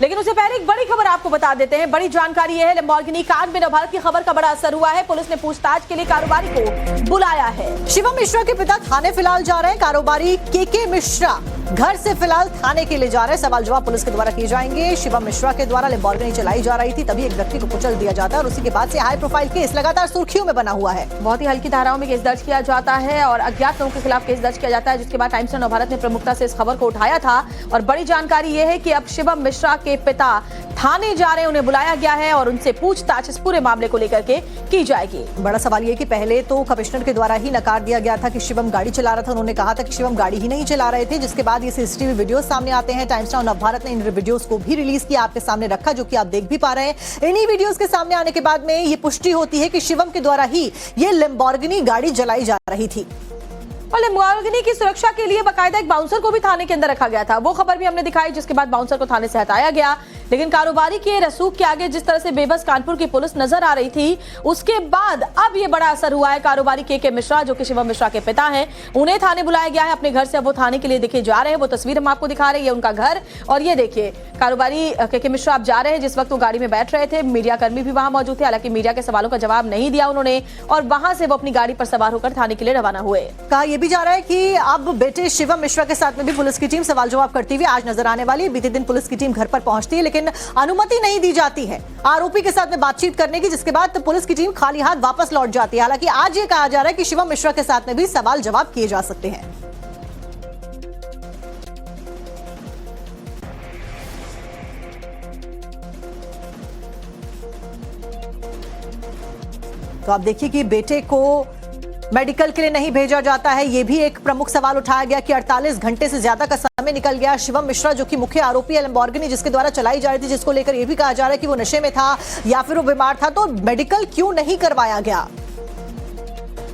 लेकिन उससे पहले एक बड़ी खबर आपको बता देते हैं। बड़ी जानकारी यह है, लैम्बोर्गिनी कांड में नवभारत की खबर का बड़ा असर हुआ है। पुलिस ने पूछताछ के लिए कारोबारी को बुलाया है। शिवम मिश्रा के पिता थाने फिलहाल जा रहे हैं। कारोबारी के मिश्रा घर से फिलहाल थाने के लिए जा रहे हैं। सवाल जवाब पुलिस के द्वारा किए जाएंगे। शिवम मिश्रा के द्वारा लैम्बोर्गिनी चलाई जा रही थी, तभी एक व्यक्ति को कुचल दिया जाता है और उसी के बाद से हाई प्रोफाइल केस लगातार सुर्खियों में बना हुआ है। बहुत ही हल्की धाराओं में केस दर्ज किया जाता है और अज्ञात लोगों के खिलाफ केस दर्ज किया जाता है, जिसके बाद टाइम्स नवभारत ने प्रमुखता से इस खबर को उठाया था। और बड़ी जानकारी यह है कि अब शिवम मिश्रा के पिता थाने जा रहे हैं, उन्हें बुलाया गया है और उनसे पूछताछ इस पूरे मामले को लेकर के की जाएगी। बड़ा सवाल यह कि पहले तो कमिश्नर के द्वारा ही नकार दिया गया था कि शिवम गाड़ी चला रहा था। उन्होंने कहा था कि शिवम गाड़ी ही नहीं चला रहे थे, जिसके बाद ये सीसीटीवी वीडियो सामने आते हैं। टाइम्स नाउ नवभारत ने इन वीडियोस को भी रिलीज किया, आपके सामने रखा, जो कि आप देख भी पा रहे हैं। इन्हीं वीडियोस के सामने आने के बाद में ये पुष्टि होती है कि शिवम के द्वारा ही ये लैम्बोर्गिनी गाड़ी जलाई जा रही थी। और लैम्बोर्गिनी की सुरक्षा के लिए बाकायदा एक बाउंसर को भी थाने के अंदर रखा गया था। वो खबर भी हमने दिखाई, जिसके बाद बाउंसर को थाने से हटाया गया। लेकिन कारोबारी के रसूख के आगे जिस तरह से बेबस कानपुर की पुलिस नजर आ रही थी, उसके बाद अब ये बड़ा असर हुआ है। कारोबारी के मिश्रा, जो कि शिवम मिश्रा के पिता हैं, उन्हें थाने बुलाया गया है अपने घर से। अब वो थाने के लिए देखे जा रहे हैं। वो तस्वीर हम आपको दिखा रहे हैं, ये उनका घर। और ये देखिए, कारोबारी के मिश्रा अब जा रहे हैं। जिस वक्त वो गाड़ी में बैठ रहे थे, मीडिया कर्मी भी वहां मौजूद थे। हालांकि मीडिया के सवालों का जवाब नहीं दिया उन्होंने और वहां से वो अपनी गाड़ी पर सवार होकर थाने के लिए रवाना हुए। कहा यह भी जा रहा है कि अब बेटे शिवम मिश्रा के साथ में भी पुलिस की टीम सवाल जवाब करती हुई आज नजर आने वाली है। बीते दिन पुलिस की टीम घर पर पहुंचती है, लेकिन अनुमति नहीं दी जाती है आरोपी के साथ में बातचीत करने की, जिसके बाद पुलिस की टीम खाली हाथ वापस लौट जाती है। हालांकि आज ये कहा जा रहा है कि शिवम मिश्रा के साथ में भी सवाल जवाब किए जा सकते हैं। तो आप देखिए कि बेटे को मेडिकल के लिए नहीं भेजा जाता है। यह भी एक प्रमुख सवाल उठाया गया कि 48 घंटे से ज्यादा का समय निकल गया। शिवम मिश्रा, जो कि मुख्य आरोपी है लैम्बोर्गिनी जिसके द्वारा चलाई जा रही थी, जिसको लेकर यह भी कहा जा रहा है कि वो नशे में था या फिर वो बीमार था, तो मेडिकल क्यों नहीं करवाया गया।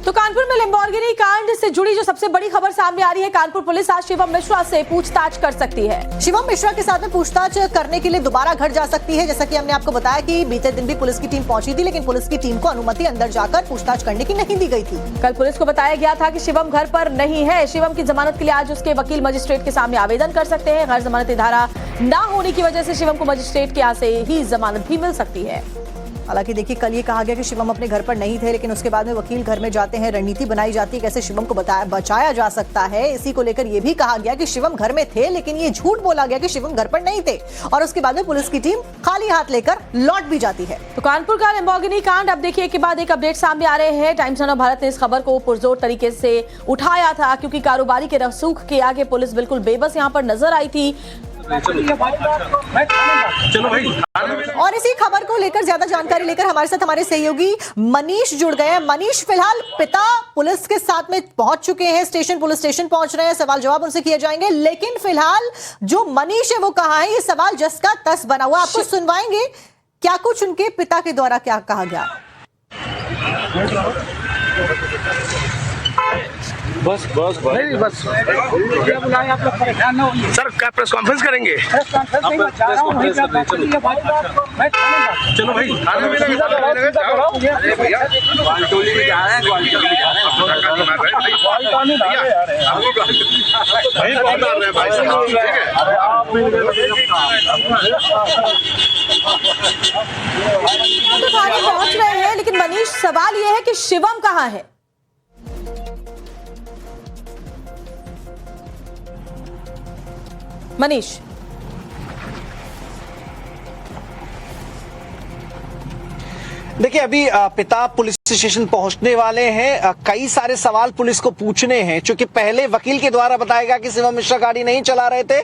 तो कानपुर में लैम्बोर्गिनी कांड से जुड़ी जो सबसे बड़ी खबर सामने आ रही है, कानपुर पुलिस आज शिवम मिश्रा से पूछताछ कर सकती है। शिवम मिश्रा के साथ में पूछताछ करने के लिए दोबारा घर जा सकती है। जैसा कि हमने आपको बताया कि बीते दिन भी पुलिस की टीम पहुंची थी, लेकिन पुलिस की टीम को अनुमति अंदर जाकर पूछताछ करने की नहीं दी गई थी। कल पुलिस को बताया गया था कि शिवम घर पर नहीं है। शिवम की जमानत के लिए आज उसके वकील मजिस्ट्रेट के सामने आवेदन कर सकते हैं। गैर जमानती धारा न होने की वजह से शिवम को मजिस्ट्रेट के यहाँ से ही जमानत भी मिल सकती है। हालांकि देखिए, कल ये कहा गया कि शिवम अपने घर पर नहीं थे, लेकिन उसके बाद में वकील घर में जाते हैं, रणनीति बनाई जाती है कैसे शिवम को बचाया जा सकता है। इसी को लेकर यह भी कहा गया कि शिवम घर में थे, लेकिन ये झूठ बोला गया कि शिवम घर पर नहीं थे और उसके बाद में पुलिस की टीम खाली हाथ लेकर लौट भी जाती है। तो कानपुर का लैम्बोर्गिनी कांड, अब देखिए एक के बाद एक अपडेट सामने आ रहे हैं। टाइम्स नाउ भारत ने इस खबर को पुरजोर तरीके से उठाया था, क्योंकि कारोबारी के रसूख के आगे पुलिस बिल्कुल बेबस यहाँ पर नजर आई थी। चलो भाई। और इसी खबर को लेकर ज्यादा जानकारी लेकर हमारे साथ हमारे सहयोगी मनीष जुड़ गए हैं। मनीष, फिलहाल पिता पुलिस के साथ में पहुंच चुके हैं, पुलिस स्टेशन पहुंच रहे हैं, सवाल जवाब उनसे किए जाएंगे। लेकिन फिलहाल जो मनीष है वो कहा है, ये सवाल जस का तस बना हुआ, आपको सुनवाएंगे क्या कुछ उनके पिता के द्वारा क्या कहा गया। बस नहीं बस क्या बुलाएं आप लोग, परेशान ना होइए सर। क्या प्रेस कॉन्फ्रेंस करेंगे? चलो भाई, थाने में ग्वालटोली में जा रहे हैं, भाई कौन डाल रहे हैं भाई साहब, ठीक है। तो थाने पहुंच रहे हैं, लेकिन मनीष सवाल यह है कि शिवम कहाँ है। मनीष, देखिए, अभी पिता पुलिस स्टेशन पहुंचने वाले हैं। कई सारे सवाल पुलिस को पूछने हैं, क्योंकि पहले वकील के द्वारा बताया गया कि शिवम मिश्रा गाड़ी नहीं चला रहे थे।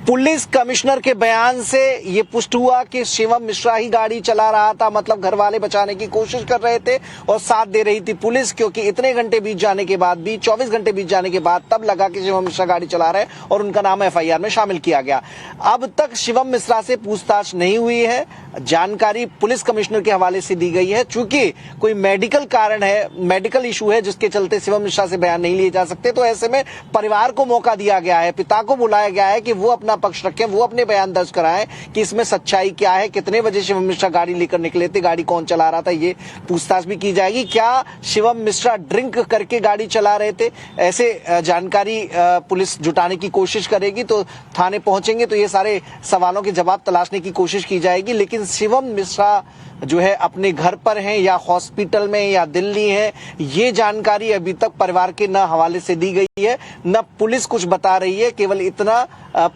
पुलिस कमिश्नर के बयान से ये पुष्ट हुआ कि शिवम मिश्रा ही गाड़ी चला रहा था, मतलब घर वाले बचाने की कोशिश कर रहे थे और साथ दे रही थी पुलिस, क्योंकि इतने घंटे बीत जाने के बाद भी 24 घंटे बीत जाने के बाद तब लगा कि शिवम मिश्रा गाड़ी चला रहे और उनका नाम एफआईआर में शामिल किया गया। अब तक शिवम मिश्रा से पूछताछ नहीं हुई है। जानकारी पुलिस कमिश्नर के हवाले से दी गई है, चूंकि कोई मेडिकल कारण है, मेडिकल इशू है, जिसके चलते शिवम मिश्रा से बयान नहीं लिए जा सकते। तो ऐसे में परिवार को मौका दिया गया है, पिता को बुलाया गया है कि वो अपना पक्ष रखें, वो अपने बयान दर्ज कराएं कि इसमें सच्चाई क्या है, कितने बजे शिवम मिश्रा गाड़ी लेकर निकले थे, गाड़ी कौन चला रहा था, ये पूछताछ भी की जाएगी। क्या शिवम मिश्रा ड्रिंक करके गाड़ी चला रहे थे, ऐसे जानकारी पुलिस जुटाने की कोशिश करेगी। तो थाने पहुंचेंगे तो ये सारे सवालों के जवाब तलाशने की कोशिश की जाएगी। लेकिन शिवम मिश्रा जो है अपने घर पर हैं या हॉस्पिटल में या दिल्ली है, ये जानकारी अभी तक परिवार के न हवाले से दी गई है, न पुलिस कुछ बता रही है। केवल इतना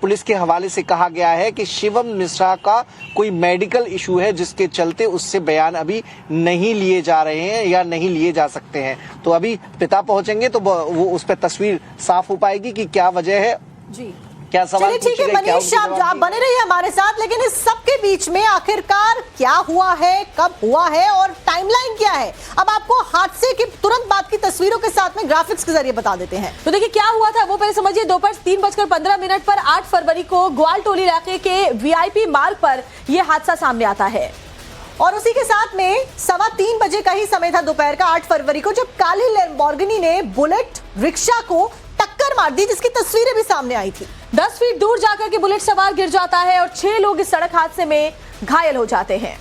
पुलिस के हवाले से कहा गया है कि शिवम मिश्रा का कोई मेडिकल इशू है जिसके चलते उससे बयान अभी नहीं लिए जा रहे हैं या नहीं लिए जा सकते हैं। तो अभी पिता पहुंचेंगे तो वो उस पर तस्वीर साफ हो पाएगी कि क्या वजह है जी। क्या सवाल चलिए ठीक है पूछे गए, क्या मनीष, उनके जवाब आप बने रहिए हमारे साथ। लेकिन इस सब के बीच में आखिरकार क्या हुआ है, कब हुआ है और टाइमलाइन क्या है, अब आपको हादसे की तुरंत बाद की तस्वीरों के साथ में ग्राफिक्स के जरिए बता देते हैं। तो देखिए क्या हुआ था वो पहले समझिए। दोपहर 3:15 पर 8 फरवरी को ग्वालटोली इलाके के वीआईपी मार्ग पर यह हादसा सामने आता है और उसी के साथ में 3:15 बजे का ही समय था दोपहर का 8 फरवरी को, जब काली लैम्बोर्गिनी ने बुलेट रिक्शा को टक्कर मार दी, जिसकी तस्वीरें भी सामने आई थी। 10 फीट दूर जाकर के बुलेट सवार गिर जाता है और 6 लोग इस सड़क हादसे में घायल हो जाते हैं।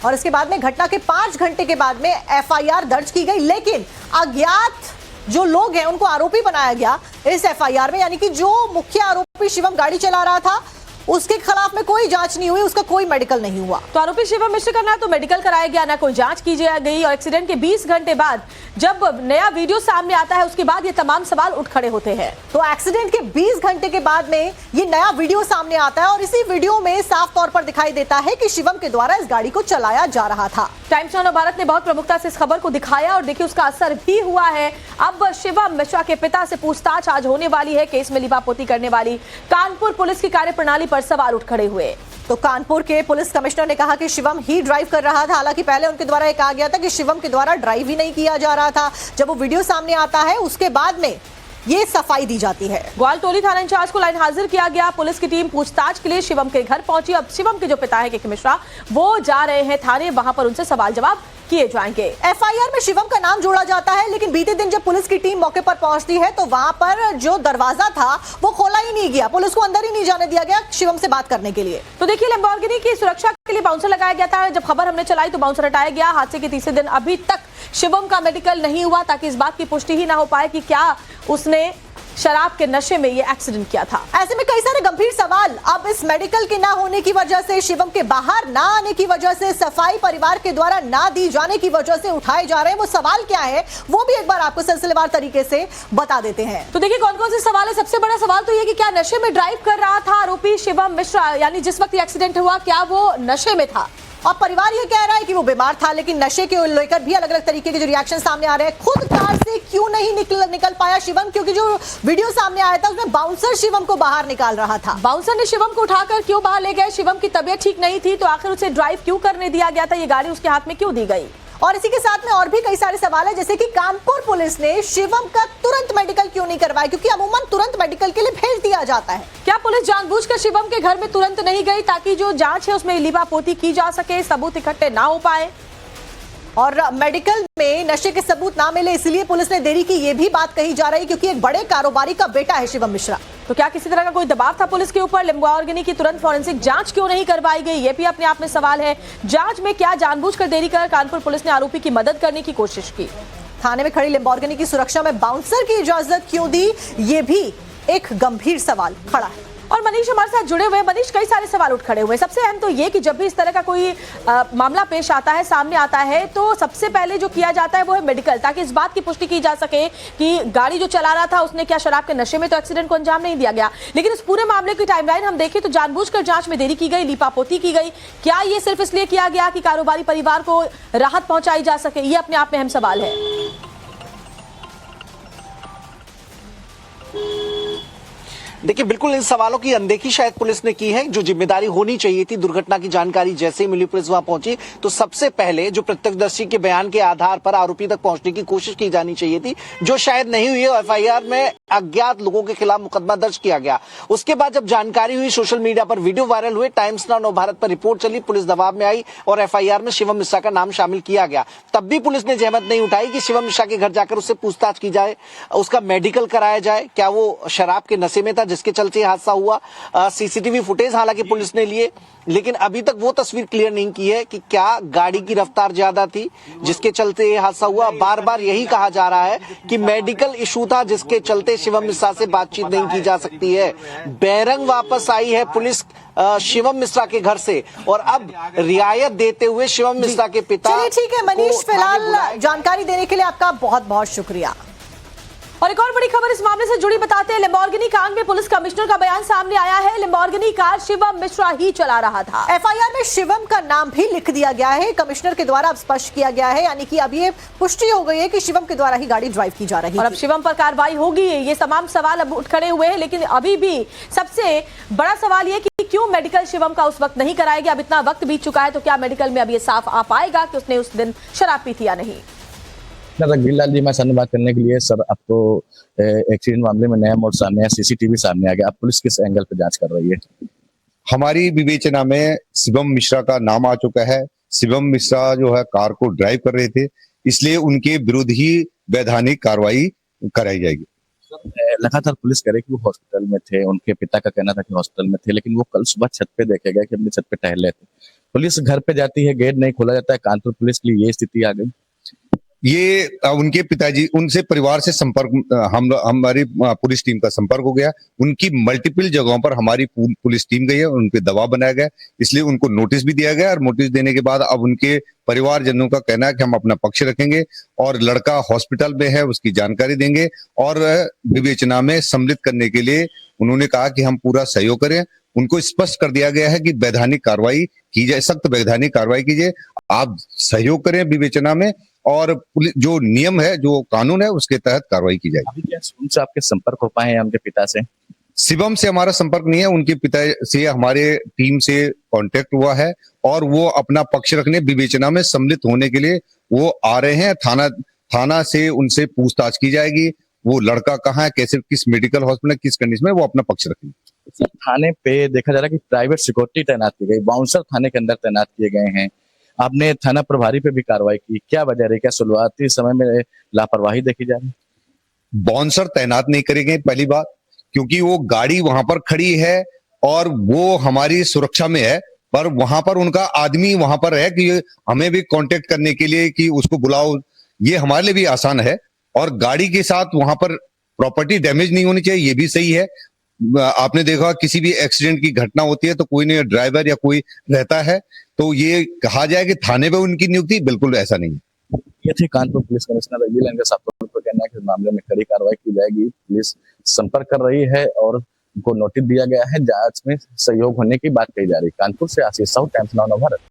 और इसके बाद में घटना के 5 घंटे के बाद में एफआईआर दर्ज की गई। लेकिन अज्ञात जो लोग हैं उनको आरोपी बनाया गया इस एफआईआर में, यानी कि जो मुख्य आरोपी शिवम गाड़ी चला रहा था उसके खिलाफ में कोई जांच नहीं हुई, उसका कोई मेडिकल नहीं हुआ। तो आरोपी शिवम मिश्रा का ना तो मेडिकल कराया गया, ना कोई जांच की गई। और एक्सीडेंट के 20 घंटे बाद जब नया वीडियो सामने आता है उसके बाद ये तमाम सवाल उठ खड़े होते हैं। तो एक्सीडेंट के 20 घंटे के बाद में ये नया वीडियो सामने आता है और इसी वीडियो में साफ तौर पर दिखाई देता है कि शिवम के द्वारा इस गाड़ी को चलाया जा रहा था। टाइम्स नाउ भारत ने बहुत प्रमुखता से इस खबर को दिखाया और देखिए उसका असर भी हुआ है। अब शिवम मिश्रा के पिता से पूछताछ आज होने वाली है। केस में लिपापोती करने वाली कानपुर पुलिस की कार्यप्रणाली पर सवाल उठ खड़े हुए। तो कानपुर के पुलिस कमिश्नर ने कहा कि शिवम ही ड्राइव कर रहा था। हालांकि पहले उनके द्वारा कहा गया था कि शिवम के द्वारा ड्राइव ही नहीं किया जा रहा था। जब वो वीडियो सामने आता है उसके बाद में ये सफाई दी जाती है। ग्वालटोली थाना इंचार्ज को लाइन हाजिर किया गया। पुलिस की टीम पूछताछ के लिए शिवम के घर पहुंची। अब शिवम के जो पिता है के मिश्रा वो जा रहे हैं थाने, वहां पर उनसे सवाल जवाब किए जाएंगे। एफआईआर में शिवम का नाम जोड़ा जाता है, लेकिन बीते दिन जब पुलिस की टीम मौके पर पहुंचती है तो वहां पर जो दरवाजा था वो खोला ही नहीं गया, पुलिस को अंदर ही नहीं जाने दिया गया शिवम से बात करने के लिए। तो देखिए लैम्बोर्गिनी की सुरक्षा के लिए बाउंसर लगाया गया था। जब खबर हमने चलाई तो बाउंसर हटाया गया। हादसे के तीसरे दिन अभी तक शिवम का मेडिकल नहीं हुआ ताकि इस बात की पुष्टि ही ना हो पाए कि क्या उसने शराब के नशे में ये एक्सीडेंट किया था। ऐसे में कई सारे गंभीर सवाल अब इस मेडिकल के ना होने की वजह से, शिवम के बाहर ना आने की वजह से, सफाई परिवार के द्वारा ना दी जाने की वजह से उठाए जा रहे हैं। वो सवाल क्या है वो भी एक बार आपको सिलसिलेवार तरीके से बता देते हैं। तो देखिए कौन कौन से सवाल है। सबसे बड़ा सवाल तो ये कि क्या नशे में ड्राइव कर रहा था आरोपी शिवम मिश्रा, यानी जिस वक्त एक्सीडेंट हुआ क्या वो नशे में था। और परिवार ये कह रहा है कि वो बीमार था, लेकिन नशे के लेकर भी अलग अलग तरीके के जो रिएक्शन सामने आ रहे हैं। खुद कार से क्यों नहीं निकल पाया शिवम, क्योंकि जो वीडियो सामने आया था उसमें बाउंसर शिवम को बाहर निकाल रहा था। बाउंसर ने शिवम को उठाकर क्यों बाहर ले गए। शिवम की तबीयत ठीक नहीं थी तो आखिर उसे ड्राइव क्यों करने दिया गया था, ये गाड़ी उसके हाथ में क्यों दी गई। और इसी के साथ में और भी कई सारे सवाल है, जैसे कि कानपुर पुलिस ने शिवम का तुरंत मेडिकल क्यों नहीं करवाया, क्योंकि अमूमन तुरंत मेडिकल के लिए भेज दिया जाता है। क्या पुलिस जानबूझकर शिवम के घर में तुरंत नहीं गई ताकि जो जांच है उसमें लिपापोती की जा सके, सबूत इकट्ठे ना हो पाए। और मेडिकल में नशे के सबूत ना मिले इसलिए पुलिस ने देरी की, ये भी बात कही जा रही है, क्योंकि एक बड़े कारोबारी का बेटा है शिवम मिश्रा। तो क्या किसी तरह का कोई दबाव था पुलिस के ऊपर। लैम्बोर्गिनी की तुरंत फॉरेंसिक जांच क्यों नहीं करवाई गई, ये भी अपने आप में सवाल है। जांच में क्या जानबूझकर देरी कर कानपुर पुलिस ने आरोपी की मदद करने की कोशिश की। थाने में खड़ी लैम्बोर्गिनी की सुरक्षा में बाउंसर की इजाजत क्यों दी, ये भी एक गंभीर सवाल खड़ा है। और मनीष हमारे साथ जुड़े हुए। मनीष कई सारे सवाल उठ खड़े हुए। सबसे अहम तो ये कि जब भी इस तरह का कोई मामला पेश आता है, सामने आता है, तो सबसे पहले जो किया जाता है वो है मेडिकल, ताकि इस बात की पुष्टि की जा सके कि गाड़ी जो चला रहा था उसने क्या शराब के नशे में तो एक्सीडेंट को अंजाम नहीं दिया गया। लेकिन इस पूरे मामले की टाइमलाइन हम देखें तो जानबूझकर जांच में देरी की गई, लिपापोती की गई। क्या ये सिर्फ इसलिए किया गया कि कारोबारी परिवार को राहत पहुंचाई जा सके, ये अपने आप में अहम सवाल है। देखिए बिल्कुल इन सवालों की अनदेखी शायद पुलिस ने की है। जो जिम्मेदारी होनी चाहिए थी, दुर्घटना की जानकारी जैसे ही मिली पुलिस वहां पहुंची तो सबसे पहले जो प्रत्यक्षदर्शी के बयान के आधार पर आरोपी तक पहुंचने की कोशिश की जानी चाहिए थी, जो शायद नहीं हुई। एफआईआर में अज्ञात लोगों के खिलाफ मुकदमा दर्ज किया गया। उसके बाद जब जानकारी हुई, सोशल मीडिया पर वीडियो वायरल हुए, टाइम्स नाउ भारत पर रिपोर्ट चली, पुलिस दबाव में आई और एफआईआर में शिवम मिश्रा का नाम शामिल किया गया। तब भी पुलिस ने जहमत नहीं उठाई कि शिवम मिश्रा के घर जाकर उससे पूछताछ की जाए, उसका मेडिकल कराया जाए, क्या वो शराब के नशे में था जिसके चलते हादसा हुआ। सीसीटीवी फुटेज हालांकि पुलिस ने लिए, लेकिन अभी तक वो तस्वीर क्लियर नहीं की है कि क्या गाड़ी की रफ्तार ज्यादा थी जिसके चलते ये हादसा हुआ। बार बार यही कहा जा रहा है कि मेडिकल इशू था जिसके चलते शिवम मिश्रा से बातचीत नहीं की जा सकती है। बैरंग वापस आई है पुलिस शिवम मिश्रा के घर से, और अब रियायत देते हुए शिवम मिश्रा के पिता। चलिए ठीक है मनीष, फिलहाल जानकारी देने के लिए आपका बहुत बहुत शुक्रिया। और एक और बड़ी खबर इस मामले से जुड़ी बताते हैं। लैम्बोर्गिनी कांड में पुलिस कमिश्नर का बयान सामने आया है। लैम्बोर्गिनी कार शिवम मिश्रा ही चला रहा था। एफआईआर में शिवम का नाम भी लिख दिया गया है, कमिश्नर के द्वारा अब स्पष्ट किया गया है, यानी कि अब ये पुष्टि हो गई है कि शिवम के द्वारा ही गाड़ी ड्राइव की जा रही है। और अब शिवम पर कार्रवाई होगी। ये तमाम सवाल अब उठ खड़े हुए हैं, लेकिन अभी भी सबसे बड़ा सवाल ये कि क्यों मेडिकल शिवम का उस वक्त नहीं कराया गया। अब इतना वक्त बीत चुका है तो क्या मेडिकल में अब ये साफ आ पाएगा कि उसने उस दिन शराब पी थी या नहीं। गिरिलाल जी, मैं सर बात करने के लिए। सर, आपको एक्सीडेंट मामले में नया मोड़ सामने आया, सीसीटीवी सामने आ गया, अब पुलिस किस एंगल पे जांच कर रही है? हमारी विवेचना में शिवम मिश्रा का नाम आ चुका है। शिवम मिश्रा जो है कार को ड्राइव कर रहे थे, इसलिए उनके विरुद्ध ही वैधानिक कार्रवाई कराई जाएगी। लगातार पुलिस कह रही कि वो हॉस्पिटल में थे, उनके पिता का कहना था कि हॉस्पिटल में थे, लेकिन वो कल सुबह छत पे देखे गए कि अपनी छत पे टहल रहे थे। पुलिस घर पे जाती है, गेट नहीं खोला जाता है। कानपुर पुलिस के लिए ये स्थिति आ गई। ये उनके पिताजी, उनसे परिवार से संपर्क, हमारी पुलिस टीम का संपर्क हो गया। उनकी मल्टीपल जगहों पर हमारी पुलिस टीम गई है, उन पे दबाव बनाया गया, इसलिए उनको नोटिस भी दिया गया। और नोटिस देने के बाद अब उनके परिवारजनों का कहना है कि हम अपना पक्ष रखेंगे और लड़का हॉस्पिटल में है उसकी जानकारी देंगे, और विवेचना में सम्मिलित करने के लिए उन्होंने कहा कि हम पूरा सहयोग करें। उनको स्पष्ट कर दिया गया है कि वैधानिक कार्रवाई की जाए, सख्त वैधानिक कार्रवाई कीजिए, आप सहयोग करें विवेचना में, और जो नियम है, जो कानून है, उसके तहत कार्रवाई की जाएगी। अभी क्या उनसे आपके संपर्क हो पाए हैं उनके पिता से? शिवम से हमारा संपर्क नहीं है, उनके पिता से हमारे टीम से कांटेक्ट हुआ है, और वो अपना पक्ष रखने, विवेचना में सम्मिलित होने के लिए वो आ रहे हैं। थाना से उनसे पूछताछ की जाएगी, वो लड़का कहाँ है, कैसे, किस मेडिकल हॉस्पिटल, किस कंडीशन में, वो अपना पक्ष रखेंगे। थाने पे देखा जा रहा है कि प्राइवेट सिक्योरिटी तैनात की गई, बाउंसर थाने के अंदर तैनात किए गए हैं। आपने थाना प्रभारी पे भी कार्रवाई की, क्या वजह रही? क्या शुरुआती समय में लापरवाही देखी जा रही? बाउंसर तैनात नहीं करेंगे, पहली बात, क्योंकि वो गाड़ी वहां पर खड़ी है और वो हमारी सुरक्षा में है, पर वहां पर उनका आदमी वहां पर है कि हमें भी कांटेक्ट करने के लिए कि उसको बुलाओ, ये हमारे लिए भी आसान है। और गाड़ी के साथ वहां पर प्रॉपर्टी डैमेज नहीं होनी चाहिए, ये भी सही है। आपने देखा किसी भी एक्सीडेंट की घटना होती है तो कोई नहीं, ड्राइवर या कोई रहता है, तो ये कहा जाए कि थाने पे उनकी नियुक्ति, बिल्कुल ऐसा नहीं है। ये थे कानपुर पुलिस कमिश्नर रवि साहब का कहना है कि इस मामले में कड़ी कार्रवाई की जाएगी। पुलिस संपर्क कर रही है और उनको नोटिस दिया गया है, जांच में सहयोग होने की बात कही जा रही है। कानपुर से आशीष साहू, टाइम्स नाउ भारत।